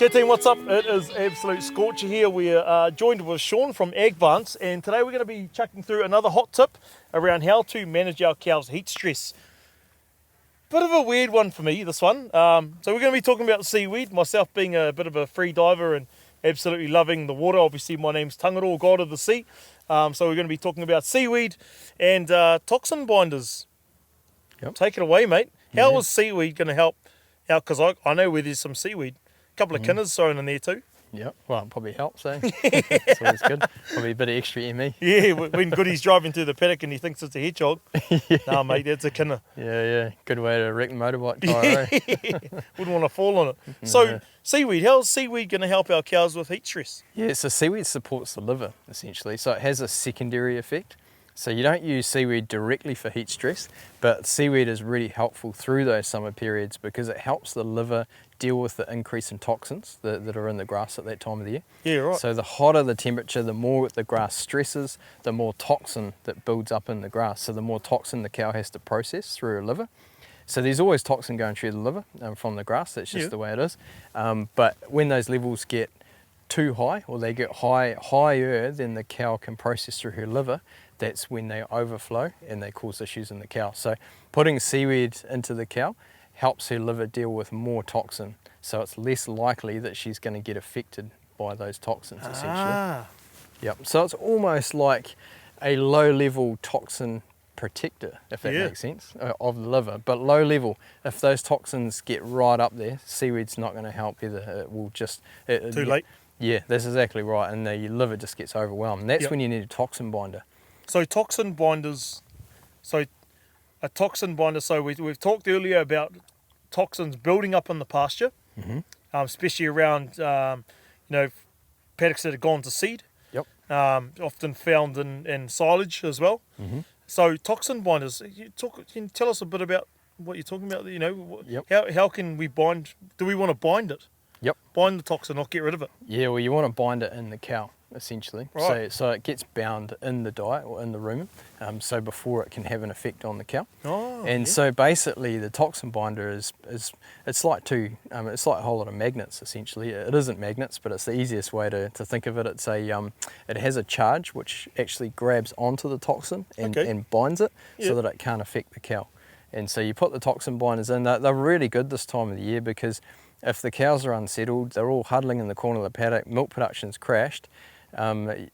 Hey team, what's up? It is Absolute Scorcher here. We are joined with Sean from Advance, and today we're going to be chucking through another hot tip around how to manage our cows' heat stress. Bit of a weird one for me, this one. So we're going to be talking about seaweed, myself being a bit of a free diver and absolutely loving the water. Obviously my name's Tangaro, God of the Sea. So we're going to be talking about seaweed and toxin binders. Yep. Take it away, mate. How is seaweed going to help out? Because I know where there's some seaweed. Couple of kinners thrown in there too. Yep, well, it probably helps, eh? It's always good. Probably a bit of extra ME. Yeah, when Goody's driving through the paddock and he thinks it's a hedgehog. Nah, mate, that's a kinner. Yeah. Good way to wreck the motorbike tyre, eh? Wouldn't want to fall on it. So, seaweed, how's seaweed going to help our cows with heat stress? Yeah, so seaweed supports the liver, essentially. So it has a secondary effect. So you don't use seaweed directly for heat stress, but seaweed is really helpful through those summer periods because it helps the liver deal with the increase in toxins that are in the grass at that time of the year. Yeah, right. So the hotter the temperature, the more the grass stresses, the more toxin that builds up in the grass. So the more toxin the cow has to process through her liver. So there's always toxin going through the liver from the grass. That's just the way it is. But when those levels get too high, or they get higher than the cow can process through her liver, that's when they overflow and they cause issues in the cow. So putting seaweed into the cow helps her liver deal with more toxin. So it's less likely that she's going to get affected by those toxins, essentially. Yep. So it's almost like a low-level toxin protector, if that makes sense, of the liver. But low level, if those toxins get right up there, seaweed's not going to help either. It will just... Too late? Yeah, that's exactly right. And the liver just gets overwhelmed. And that's when you need a toxin binder. So toxin binders, so we've talked earlier about toxins building up in the pasture, especially around paddocks that have gone to seed. Yep. Often found in silage as well. So toxin binders, can you tell us a bit about what you're talking about? How can we bind? Do we want to bind it? Yep. Bind the toxin, not get rid of it. Yeah, well, you want to bind it in the cow, essentially. Right. So it gets bound in the diet or in the rumen, so before it can have an effect on the cow. So basically the toxin binder it's like it's like a whole lot of magnets, essentially. It isn't magnets, but it's the easiest way to think of it. It's it has a charge which actually grabs onto the toxin and binds it so that it can't affect the cow. And so you put the toxin binders in. They're really good this time of the year because if the cows are unsettled, they're all huddling in the corner of the paddock, milk production's crashed, it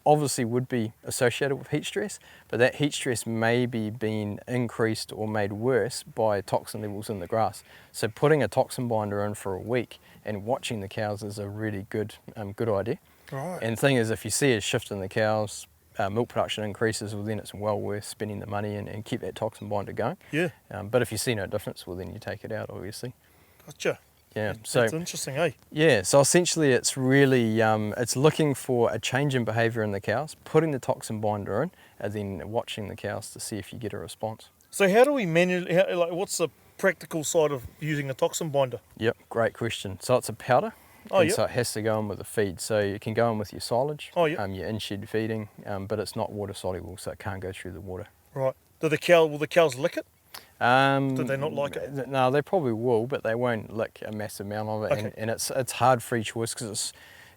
obviously would be associated with heat stress, but that heat stress may be being increased or made worse by toxin levels in the grass. So putting a toxin binder in for a week and watching the cows is a really good idea. Right. And the thing is, if you see a shift in the cows, milk production increases, well then it's well worth spending the money and keep that toxin binder going. Yeah. But if you see no difference, well then you take it out, obviously. Gotcha. Yeah. That's interesting, eh? Yeah, so essentially it's really, it's looking for a change in behaviour in the cows, putting the toxin binder in, and then watching the cows to see if you get a response. So how do we manage, what's the practical side of using a toxin binder? Yep, great question. So it's a powder. So it has to go in with the feed. So you can go in with your silage, your in-shed feeding, but it's not water soluble, so it can't go through the water. Right. Will the cows lick it? Do they not like it? No, they probably will, but they won't lick a massive amount of it. Okay. And it's hard free choice because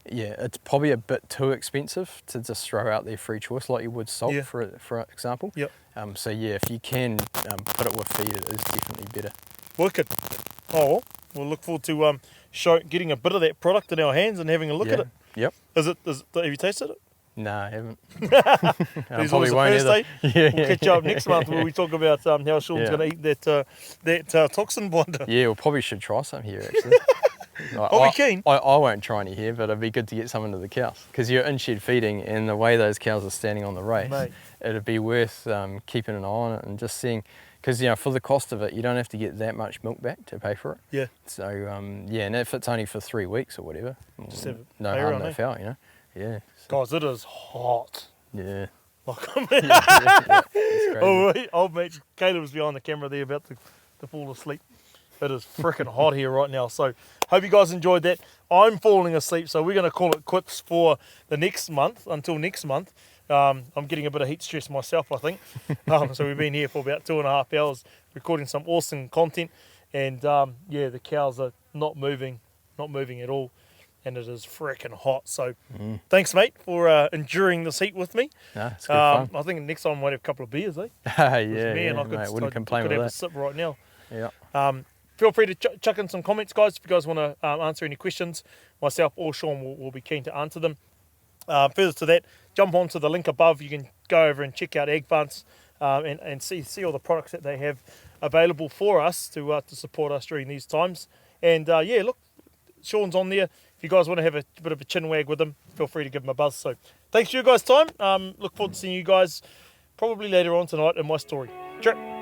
it's probably a bit too expensive to just throw out their free choice like you would salt, for example. Yep. So yeah, if you can put it with feed, it is definitely better. Wicked. Oh, well, we'll look forward to getting a bit of that product in our hands and having a look at it. Yep. Have you tasted it? No, I haven't. There's always a first day. Yeah, we'll catch up next month where we talk about how Sean's going to eat that toxin binder. Yeah, we probably should try some here, actually. Are we keen? I won't try any here, but it'd be good to get some into the cows. Because you're in-shed feeding, and the way those cows are standing on the race, it'd be worth keeping an eye on it and just seeing. Because for the cost of it, you don't have to get that much milk back to pay for it. Yeah. So and if it's only for 3 weeks or whatever, just have no harm, no foul, Yeah. So. Guys, it is hot. Yeah. Old mate Caleb's behind the camera there about to fall asleep. It is freaking hot here right now. So hope you guys enjoyed that. I'm falling asleep, so we're going to call it quits for the next month, until next month. I'm getting a bit of heat stress myself, I think. So we've been here for about 2.5 hours recording some awesome content. And the cows are not moving at all, and it is freaking hot. So thanks, mate, for enduring this heat with me. No, it's good fun. I think next time I might have a couple of beers, eh? Yeah, Me and I mate, wouldn't complain could with have a that. sip right now. Yeah. Feel free to chuck in some comments, guys, if you guys want to answer any questions. Myself or Sean will be keen to answer them. Further to that, jump onto the link above. You can go over and check out Agvance and see all the products that they have available for us to support us during these times. And yeah, look, Sean's on there. If you guys want to have a bit of a chin wag with him, feel free to give him a buzz. So thanks for your guys' time. Look forward to seeing you guys probably later on tonight in my story. Cheers.